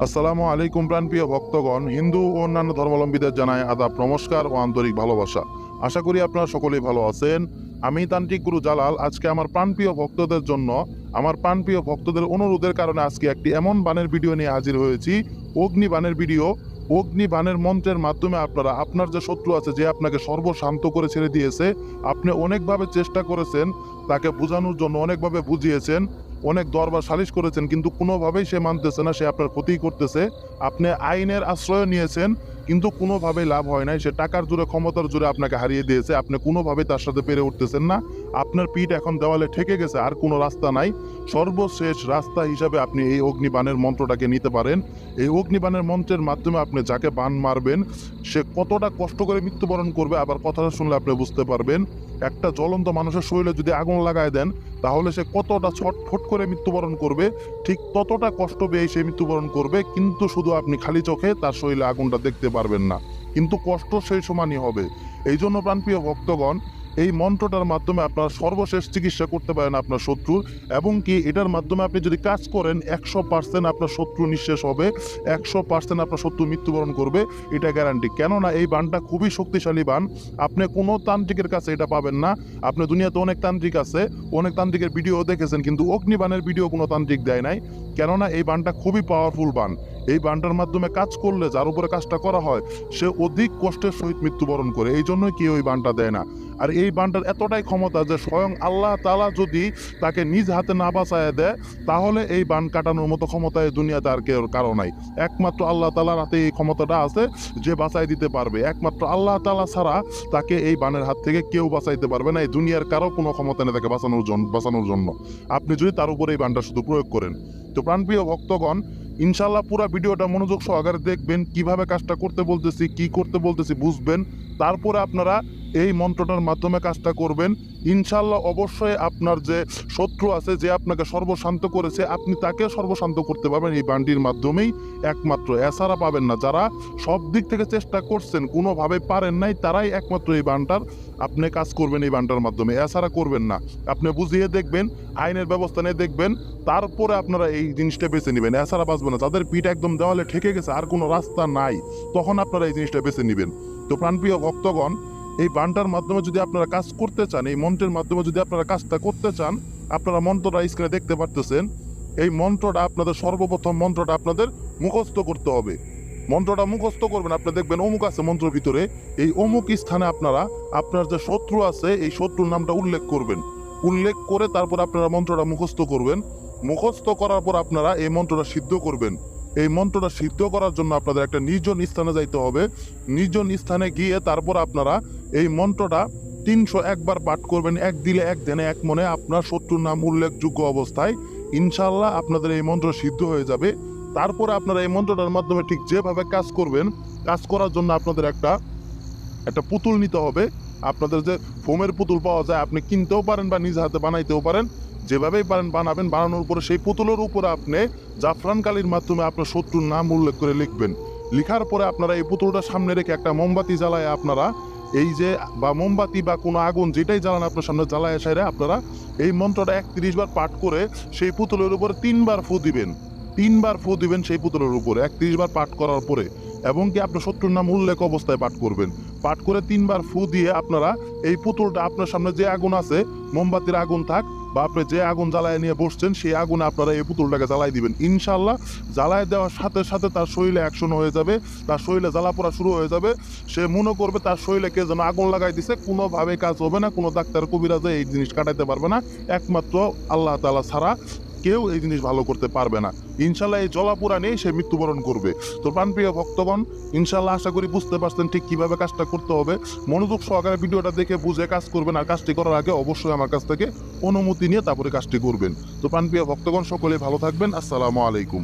আসসালামু আলাইকুম প্রাণপ্রিয় ভক্তগণ, হিন্দু ও অন্যান্য ধর্মাবলম্বীদের জানাই আদাব, নমস্কার ও আন্তরিক ভালোবাসা। আশা করি আপনারা সকলেই ভালো আছেন। আমি তান্ত্রিক গুরু জালাল আজকে আমার প্রাণপ্রিয় ভক্তদের জন্য, আমার প্রাণপ্রিয় ভক্তদের অনুরোধের কারণে আজকে একটি এমন বানের ভিডিও নিয়ে হাজির হয়েছি, অগ্নি বানের ভিডিও। অগ্নি বানের মন্ত্রের মাধ্যমে আপনারা আপনার যে শত্রু আছে, যে আপনাকে সর্বশান্ত করে ছেড়ে দিয়েছে, আপনি অনেকভাবে চেষ্টা করেছেন তাকে বোঝানোর জন্য, অনেকভাবে বুঝিয়েছেন, অনেক দরবার সালিশ করেছেন, কিন্তু কোনোভাবেই সে মানতেছে না, সে আপনার ক্ষতি করতেছে। আপনি আইনের আশ্রয় নিয়েছেন কিন্তু কোনোভাবেই লাভ হয় নাই। সে টাকার জোরে, ক্ষমতার জোরে আপনাকে হারিয়ে দিয়েছে। আপনি কোনোভাবেই তার সাথে পেরে উঠতেছেন না। আপনার পিঠ এখন দেওয়ালে ঠেকে গেছে, আর কোনো রাস্তা নাই। সর্বশেষ রাস্তা হিসাবে আপনি এই অগ্নিবাণের মন্ত্রটাকে নিতে পারেন। এই অগ্নিবাণের মন্ত্রের মাধ্যমে আপনি যাকে বাণ মারবেন সে কতটা কষ্ট করে মৃত্যুবরণ করবে, আবার কথাটা শুনলে আপনি বুঝতে পারবেন। একটা জ্বলন্ত মানুষের শরীরে যদি আগুন লাগায় দেন তাহলে সে কতটা ছটফট করে মৃত্যুবরণ করবে, ঠিক ততটা কষ্ট পেয়ে সে মৃত্যুবরণ করবে। কিন্তু শুধু আপনি খালি চোখে তার শরীরে আগুনটা দেখতে পারবেন না, কিন্তু কষ্ট সেই সমানই হবে। এই জন্য প্রাণপ্রিয় ভক্তগণ, এই মন্ত্রটার মাধ্যমে আপনারা সর্বশেষ চিকিৎসা করতে পারেন আপনার শত্রুর। এবং কি এটার মাধ্যমে আপনি যদি কাজ করেন 100% আপনার শত্রু নিঃশেষ হবে, 100% আপনার শত্রু মৃত্যুবরণ করবে, এটা গ্যারান্টি। কেননা এই বানটা খুবই শক্তিশালী বান। আপনি কোনো তান্ত্রিকের কাছে এটা পাবেন না। আপনি দুনিয়াতে অনেক তান্ত্রিক আছে, অনেক তান্ত্রিকের ভিডিও দেখেছেন, কিন্তু অগ্নিবাণের ভিডিও কোনো তান্ত্রিক দেয় নাই। কেননা এই বানটা খুবই পাওয়ারফুল বান। এই বানটার মাধ্যমে কাজ করলে যার উপরে কাজটা করা হয় সে অধিক কষ্টের সহিত মৃত্যুবরণ করে। এই জন্যই কেউ এই বানটা দেয় না। আর এই বানটার এতটাই ক্ষমতা যে স্বয়ং আল্লাহ তাআলা যদি তাকে নিজ হাতে না বাঁচায় দেয় তাহলে এই বান কাটানোর মতো ক্ষমতা এই দুনিয়াতে আর কেউ কারো নাই। একমাত্র আল্লাহ তাআলার হাতে এই ক্ষমতাটা আছে, যে বাঁচাই দিতে পারবে। একমাত্র আল্লাহ তাআলা ছাড়া তাকে এই বানের হাত থেকে কেউ বাঁচাইতে পারবে না। এই দুনিয়ার কারো কোনো ক্ষমতা নেই তাকে বাঁচানোর জন্য, আপনি যদি তার উপরে এই বানটা শুধু প্রয়োগ করেন। তো প্রাণপ্রিয় ভক্তগণ, ইনশাল্লাহ পুরো ভিডিওটা মনোযোগ সহকারে দেখবেন, কিভাবে কাজটা করতে বলতেছি, কি করতে বলতেছি বুঝবেন। তারপরে আপনারা এই মন্ত্রটার মাধ্যমে কাজটা করবেন। ইনশাল্লাহ অবশ্যই আপনার যে শত্রু আছে, যে আপনাকে সর্বশান্ত করেছে, আপনি তাকে সর্বশান্ত করতে পারবেন এই বানটির মাধ্যমেই একমাত্র। এছাড়া পাবেন না। যারা সব দিক থেকে চেষ্টা করছেন কোনোভাবে পারেন নাই, তারাই একমাত্র এই বানটার আপনি কাজ করবেন এই বানটার মাধ্যমে, এছাড়া করবেন না। আপনি বুঝিয়ে দেখবেন, আইনের ব্যবস্থা নিয়ে দেখবেন, তারপরে আপনারা এই জিনিসটা বেছে নেবেন, এছাড়া বাঁচবেন না। যাদের পিঠ একদম দেওয়ালে ঠেকে গেছে, আর কোনো রাস্তা নাই, তখন আপনারা এই জিনিসটা বেছে নেবেন। তো প্রাণপ্রিয় ভক্তগণ, এই বানটার মাধ্যমে যদি আপনারা কাজ করতে চান, এই মন্ত্রের মাধ্যমে যদি আপনারা কাজটা করতে চান, আপনারা মন্ত্রটা স্ক্রিনে দেখতে পারতেছেন। এই মন্ত্রটা আপনাদের সর্বপ্রথম মন্ত্রটা আপনাদের মুখস্থ করতে হবে। মন্ত্রটা মুখস্থ করবেন, আপনি দেখবেন অমুক আছে মন্ত্রের ভিতরে। এই অমুক স্থানে আপনারা আপনার যে শত্রু আছে এই শত্রুর নামটা উল্লেখ করবেন। উল্লেখ করে তারপর আপনারা মন্ত্রটা মুখস্থ করবেন। মুখস্থ করার পর আপনারা এই মন্ত্রটা সিদ্ধ করবেন। এই মন্ত্রটা সিদ্ধ করার জন্য আপনাদের একটা নির্জন স্থানে যাইতে হবে। নির্জন স্থানে গিয়ে তারপর আপনারা এই মন্ত্রটা 301 বার পাঠ করবেন, এক দিলে, এক ধ্যানে, এক মনে, আপনার শত্রুর নাম উল্লেখযোগ্য অবস্থায়। ইনশাল্লাহ আপনাদের এই মন্ত্র সিদ্ধ হয়ে যাবে। তারপরে আপনারা এই মন্ত্রটার মাধ্যমে ঠিক যেভাবে কাজ করবেন, কাজ করার জন্য আপনাদের একটা একটা পুতুল নিতে হবে। আপনাদের যে ফোমের পুতুল পাওয়া যায়, আপনি কিনতেও পারেন বা নিজ হাতে বানাইতেও পারেন, যেভাবেই পারেন বানাবেন। বানানোর পরে সেই পুতুলের উপরে আপনি জাফরান কালির মাধ্যমে আপনার শত্রুর নাম উল্লেখ করে লিখবেন। লিখার পরে আপনারা এই পুতুলটা সামনে রেখে একটা মোমবাতি জ্বালায়, আপনারা এই যে বা মোমবাতি বা কোনো আগুন যেটাই জ্বালান আপনার সামনে জ্বালায় সাইরে আপনারা এই মন্ত্রটা 31 বার পাঠ করে সেই পুতুলের উপরে 3 বার ফু দিবেন। 3 বার ফু দিবেন সেই পুতুলের উপরে 31 বার পাঠ করার পরে। এবং কি আপনার শত্রুর নাম উল্লেখ অবস্থায় পাঠ করবেন। পাঠ করে 3 বার ফু দিয়ে আপনারা এই পুতুলটা, আপনার সামনে যে আগুন আছে, মোমবাতির আগুন থাক বা আপনি যে আগুন জ্বালায় নিয়ে বসছেন, সেই আগুনে আপনারা এই পুতুলটাকে জ্বালাই দিবেন। ইনশাল্লাহ জ্বালায় দেওয়ার সাথে সাথে তার শরীরে অ্যাকশন হয়ে যাবে, তার শরীরে জ্বালা পোড়া শুরু হয়ে যাবে। সে মনে করবে তার শরীরে কে যেন আগুন লাগাই দিছে। কোনোভাবে কাজ হবে না, কোনো ডাক্তার কবিরাজে এই জিনিস কাটাইতে পারবে না। একমাত্র আল্লাহ তাআলা ছাড়া কেউ এই জিনিস ভালো করতে পারবে না। ইনশাল্লাহ এই জলাপুরা নেই, সে মৃত্যুবরণ করবে। তো প্রাণপ্রিয় ভক্তগণ, ইনশাল্লাহ আশা করি বুঝতে পারছেন ঠিক কিভাবে কাজটা করতে হবে। মনোযোগ সহকারে ভিডিওটা দেখে বুঝে কাজ করবেন। আর কাজটি করার আগে অবশ্যই আমার কাছ থেকে অনুমতি নিয়ে তারপরে কাজটি করবেন। তো প্রাণপ্রিয় ভক্তগণ, সকলে ভালো থাকবেন। আসসালামু আলাইকুম।